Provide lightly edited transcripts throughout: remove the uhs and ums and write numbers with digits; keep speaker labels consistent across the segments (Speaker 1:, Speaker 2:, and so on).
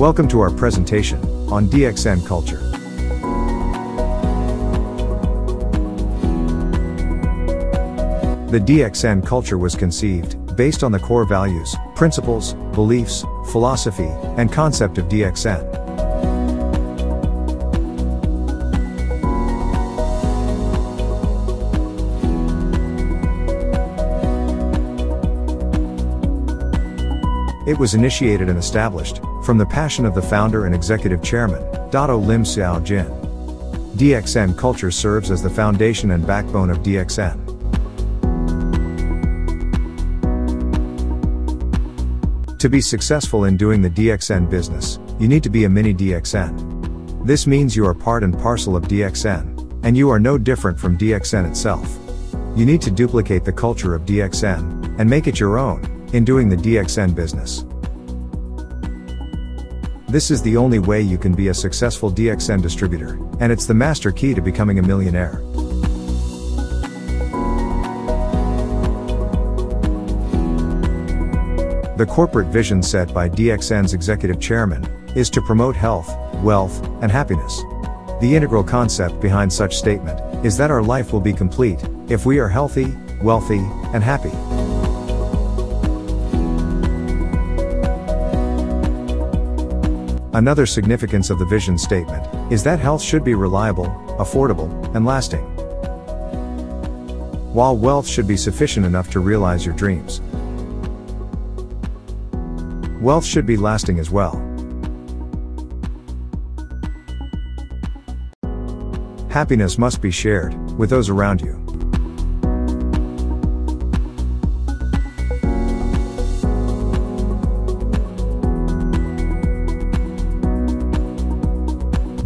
Speaker 1: Welcome to our presentation on DXN culture. The DXN culture was conceived based on the core values, principles, beliefs, philosophy, and concept of DXN. It was initiated and established from the passion of the founder and executive chairman, Dato Lim Xiao Jin. DXN culture serves as the foundation and backbone of DXN. To be successful in doing the DXN business, you need to be a mini DXN. This means you are part and parcel of DXN, and you are no different from DXN itself. You need to duplicate the culture of DXN, and make it your own, in doing the DXN business. This is the only way you can be a successful DXN distributor, and it's the master key to becoming a millionaire. The corporate vision set by DXN's executive chairman is to promote health, wealth, and happiness. The integral concept behind such statement is that our life will be complete if we are healthy, wealthy, and happy. Another significance of the vision statement is that health should be reliable, affordable, and lasting. While wealth should be sufficient enough to realize your dreams, wealth should be lasting as well. Happiness must be shared with those around you.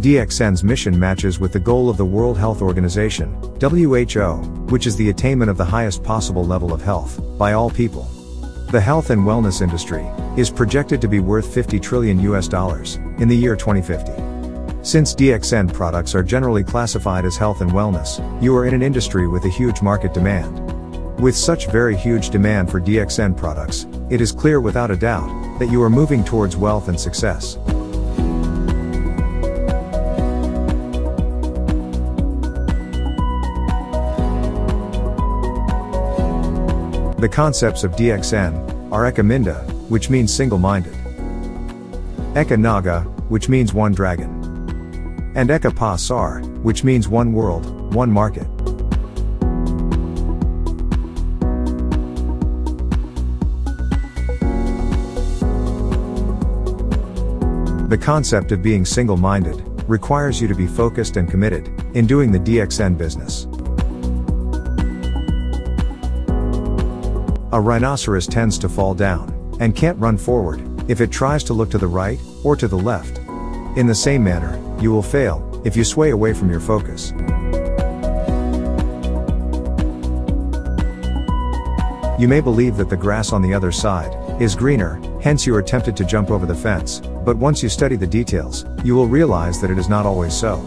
Speaker 1: DXN's mission matches with the goal of the World Health Organization, WHO, which is the attainment of the highest possible level of health by all people. The health and wellness industry is projected to be worth $50 trillion in the year 2050. Since DXN products are generally classified as health and wellness, you are in an industry with a huge market demand. With such very huge demand for DXN products, it is clear without a doubt that you are moving towards wealth and success. The concepts of DXN are Eka Minda, which means single-minded, Eka Naga, which means one dragon, and Eka Pasar, which means one world, one market. The concept of being single-minded requires you to be focused and committed in doing the DXN business. A rhinoceros tends to fall down and can't run forward if it tries to look to the right or to the left. In the same manner, you will fail if you sway away from your focus. You may believe that the grass on the other side is greener, hence you are tempted to jump over the fence, but once you study the details, you will realize that it is not always so.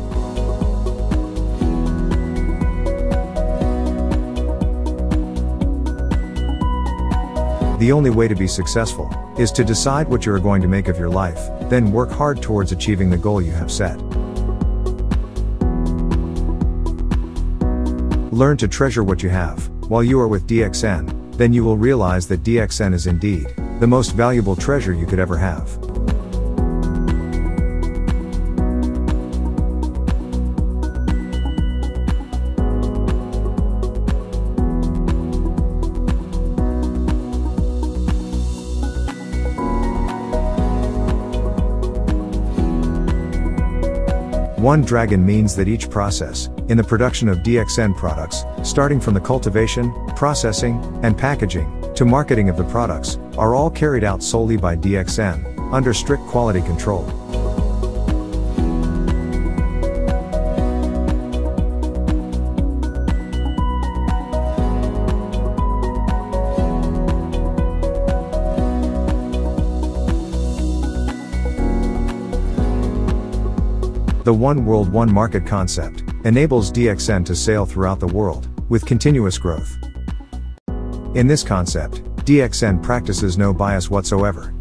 Speaker 1: The only way to be successful is to decide what you are going to make of your life, then work hard towards achieving the goal you have set. Learn to treasure what you have while you are with DXN, then you will realize that DXN is indeed the most valuable treasure you could ever have. One dragon means that each process in the production of DXN products, starting from the cultivation, processing, and packaging, to marketing of the products, are all carried out solely by DXN, under strict quality control. The One World One Market concept enables DXN to sail throughout the world with continuous growth. In this concept, DXN practices no bias whatsoever.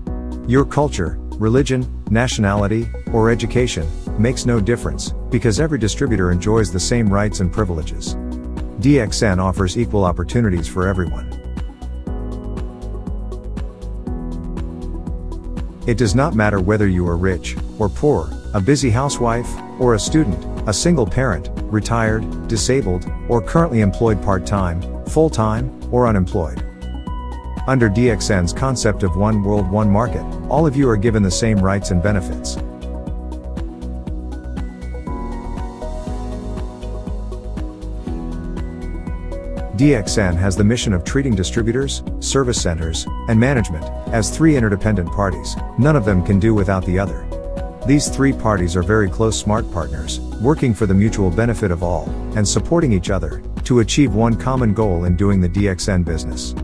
Speaker 1: Your culture, religion, nationality, or education, makes no difference, because every distributor enjoys the same rights and privileges. DXN offers equal opportunities for everyone. It does not matter whether you are rich or poor, a busy housewife or a student, a single parent, retired, disabled, or currently employed part-time, full-time, or unemployed. Under DXN's concept of one world, one market, all of you are given the same rights and benefits. DXN has the mission of treating distributors, service centers, and management as three interdependent parties. None of them can do without the other. These three parties are very close smart partners, working for the mutual benefit of all, and supporting each other, to achieve one common goal in doing the DXN business.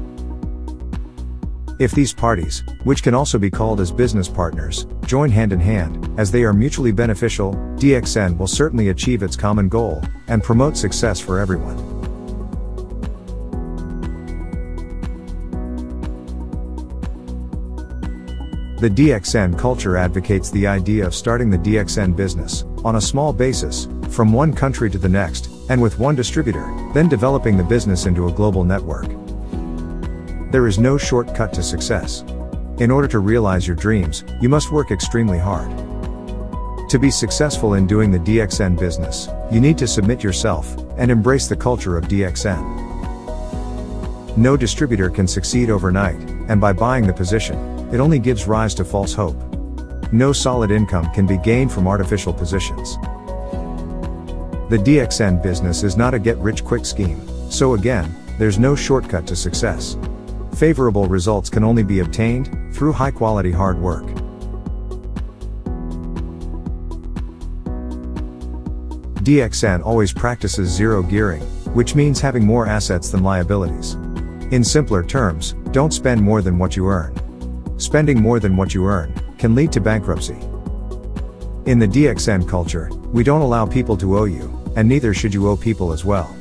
Speaker 1: If these parties, which can also be called as business partners, join hand in hand, as they are mutually beneficial, DXN will certainly achieve its common goal, and promote success for everyone. The DXN culture advocates the idea of starting the DXN business, on a small basis, from one country to the next, and with one distributor, then developing the business into a global network. There is no shortcut to success. In order to realize your dreams, you must work extremely hard. To be successful in doing the DXN business, you need to submit yourself, and embrace the culture of DXN. No distributor can succeed overnight, and by buying the position, it only gives rise to false hope. No solid income can be gained from artificial positions. The DXN business is not a get-rich-quick scheme, so again, there's no shortcut to success. Favorable results can only be obtained through high-quality hard work. DXN always practices zero gearing, which means having more assets than liabilities. In simpler terms, don't spend more than what you earn. Spending more than what you earn can lead to bankruptcy. In the DXN culture, we don't allow people to owe you, and neither should you owe people as well.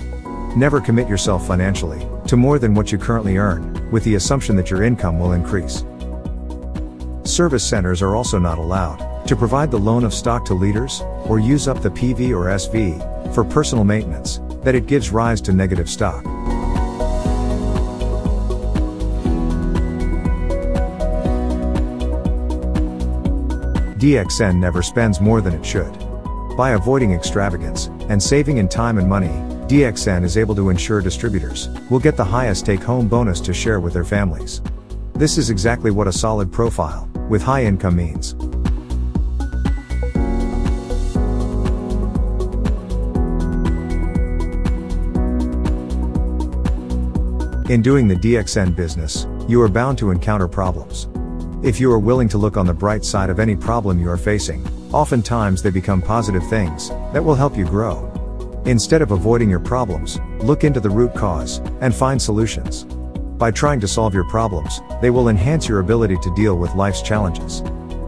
Speaker 1: Never commit yourself financially to more than what you currently earn, with the assumption that your income will increase. Service centers are also not allowed to provide the loan of stock to leaders, or use up the PV or SV for personal maintenance, that it gives rise to negative stock. DXN never spends more than it should. By avoiding extravagance, and saving in time and money, DXN is able to ensure distributors will get the highest take-home bonus to share with their families. This is exactly what a solid profile, with high income means. In doing the DXN business, you are bound to encounter problems. If you are willing to look on the bright side of any problem you are facing, oftentimes they become positive things that will help you grow. Instead of avoiding your problems, look into the root cause and find solutions. By trying to solve your problems, they will enhance your ability to deal with life's challenges.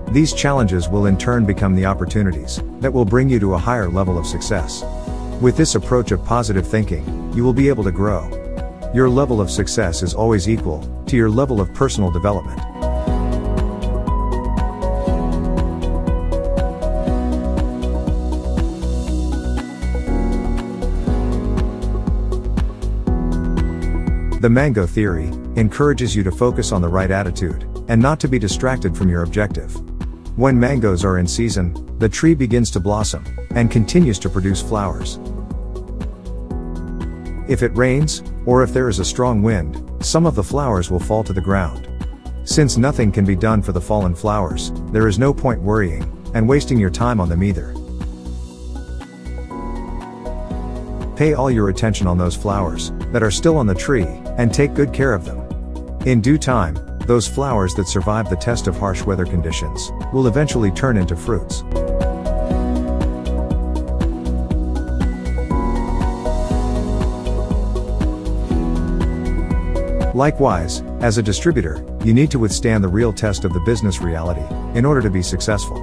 Speaker 1: These challenges will in turn become the opportunities that will bring you to a higher level of success. With this approach of positive thinking, you will be able to grow. Your level of success is always equal to your level of personal development. The mango theory encourages you to focus on the right attitude, and not to be distracted from your objective. When mangoes are in season, the tree begins to blossom, and continues to produce flowers. If it rains, or if there is a strong wind, some of the flowers will fall to the ground. Since nothing can be done for the fallen flowers, there is no point worrying, and wasting your time on them either. Pay all your attention on those flowers that are still on the tree, and take good care of them. In due time, those flowers that survive the test of harsh weather conditions will eventually turn into fruits. Likewise, as a distributor, you need to withstand the real test of the business reality in order to be successful.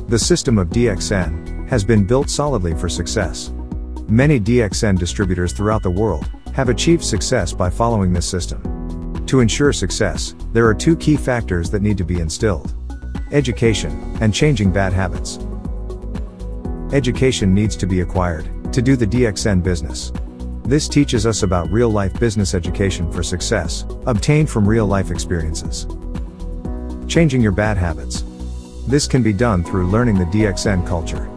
Speaker 1: The system of DXN has been built solidly for success. Many DXN distributors throughout the world have achieved success by following this system. To ensure success, there are two key factors that need to be instilled: education and changing bad habits. Education needs to be acquired to do the DXN business. This teaches us about real-life business education for success, obtained from real-life experiences. Changing your bad habits. This can be done through learning the DXN culture.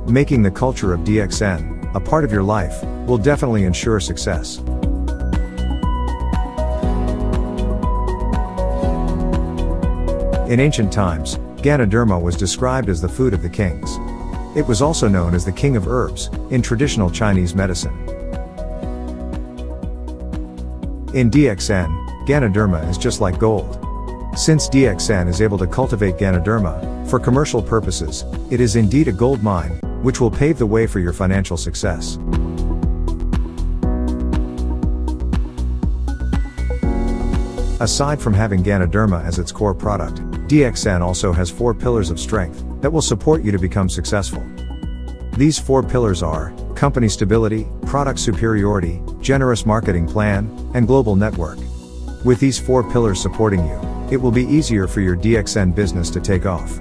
Speaker 1: Making the culture of DXN a part of your life will definitely ensure success. In ancient times, Ganoderma was described as the food of the kings. It was also known as the king of herbs in traditional Chinese medicine. In DXN, Ganoderma is just like gold. Since DXN is able to cultivate Ganoderma for commercial purposes, it is indeed a gold mine, which will pave the way for your financial success. Aside from having Ganoderma as its core product, DXN also has 4 pillars of strength that will support you to become successful. These 4 pillars are company stability, product superiority, generous marketing plan, and global network. With these 4 pillars supporting you, it will be easier for your DXN business to take off.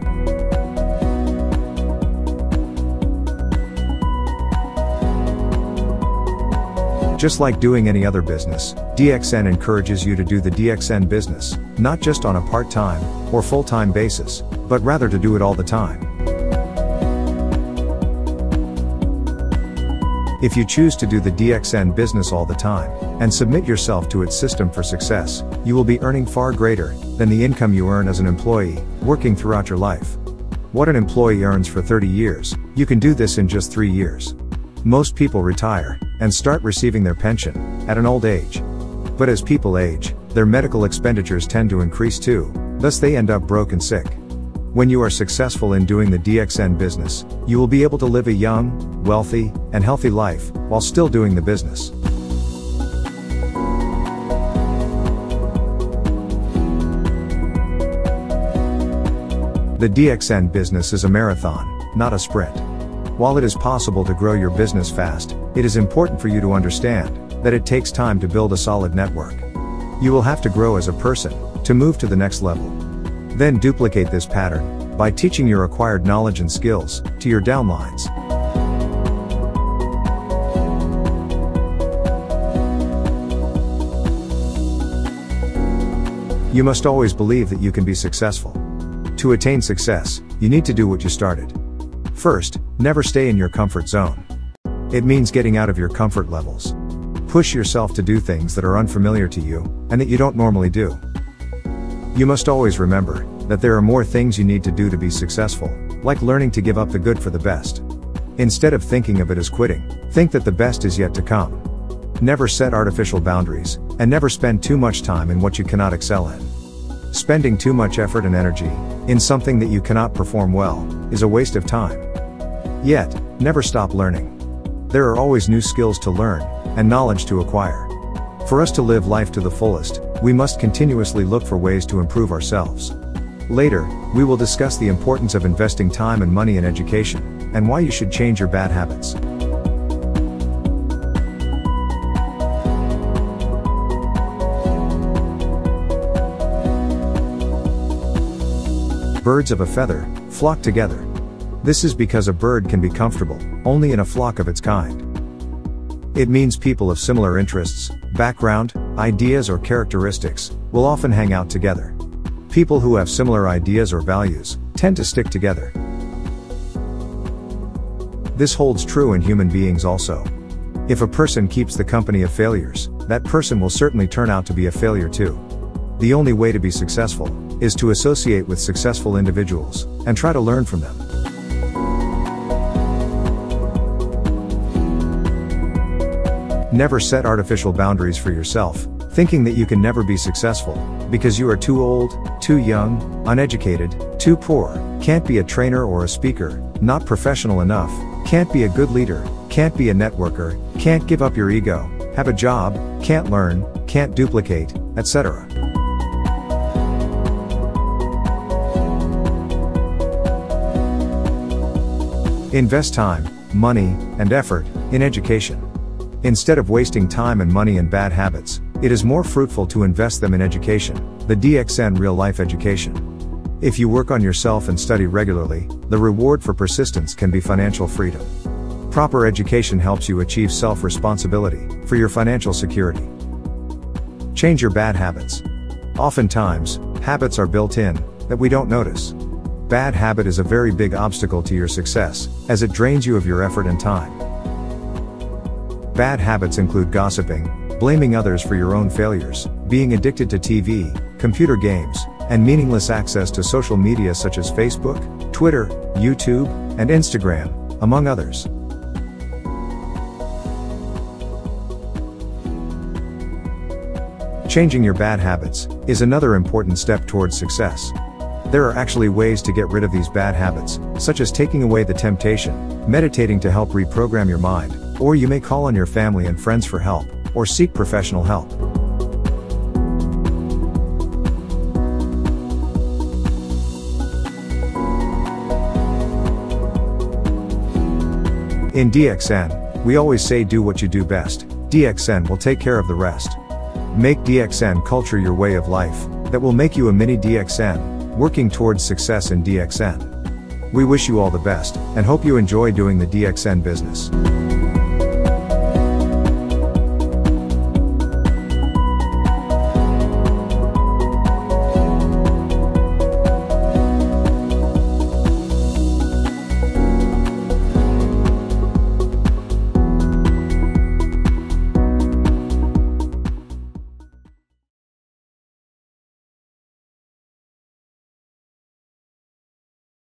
Speaker 1: Just like doing any other business, DXN encourages you to do the DXN business, not just on a part-time or full-time basis, but rather to do it all the time. If you choose to do the DXN business all the time, and submit yourself to its system for success, you will be earning far greater than the income you earn as an employee, working throughout your life. What an employee earns for 30 years, you can do this in just 3 years. Most people retire and start receiving their pension at an old age. But as people age, their medical expenditures tend to increase too, thus they end up broke and sick. When you are successful in doing the DXN business, you will be able to live a young, wealthy, and healthy life while still doing the business. The DXN business is a marathon, not a sprint. While it is possible to grow your business fast, it is important for you to understand that it takes time to build a solid network. You will have to grow as a person to move to the next level. Then duplicate this pattern by teaching your acquired knowledge and skills to your downlines. You must always believe that you can be successful. To attain success, you need to do what you started. First, never stay in your comfort zone. It means getting out of your comfort levels. Push yourself to do things that are unfamiliar to you, and that you don't normally do. You must always remember that there are more things you need to do to be successful, like learning to give up the good for the best. Instead of thinking of it as quitting, think that the best is yet to come. Never set artificial boundaries, and never spend too much time in what you cannot excel in. Spending too much effort and energy in something that you cannot perform well is a waste of time. Yet, never stop learning. There are always new skills to learn and knowledge to acquire. For us to live life to the fullest, we must continuously look for ways to improve ourselves. Later, we will discuss the importance of investing time and money in education, and why you should change your bad habits. Birds of a feather flock together. This is because a bird can be comfortable only in a flock of its kind. It means people of similar interests, background, ideas or characteristics will often hang out together. People who have similar ideas or values tend to stick together. This holds true in human beings also. If a person keeps the company of failures, that person will certainly turn out to be a failure too. The only way to be successful is to associate with successful individuals and try to learn from them. Never set artificial boundaries for yourself, thinking that you can never be successful, because you are too old, too young, uneducated, too poor, can't be a trainer or a speaker, not professional enough, can't be a good leader, can't be a networker, can't give up your ego, have a job, can't learn, can't duplicate, etc. Invest time, money, and effort in education. Instead of wasting time and money in bad habits, it is more fruitful to invest them in education, the DXN real-life education. If you work on yourself and study regularly, the reward for persistence can be financial freedom. Proper education helps you achieve self-responsibility for your financial security. Change your bad habits. Oftentimes, habits are built in that we don't notice. Bad habit is a very big obstacle to your success, as it drains you of your effort and time. Bad habits include gossiping, blaming others for your own failures, being addicted to TV, computer games, and meaningless access to social media such as Facebook, Twitter, YouTube, and Instagram, among others. Changing your bad habits is another important step towards success. There are actually ways to get rid of these bad habits, such as taking away the temptation, meditating to help reprogram your mind, or you may call on your family and friends for help, or seek professional help. In DXN, we always say do what you do best. DXN will take care of the rest. Make DXN culture your way of life, that will make you a mini DXN, working towards success in DXN. We wish you all the best, and hope you enjoy doing the DXN business.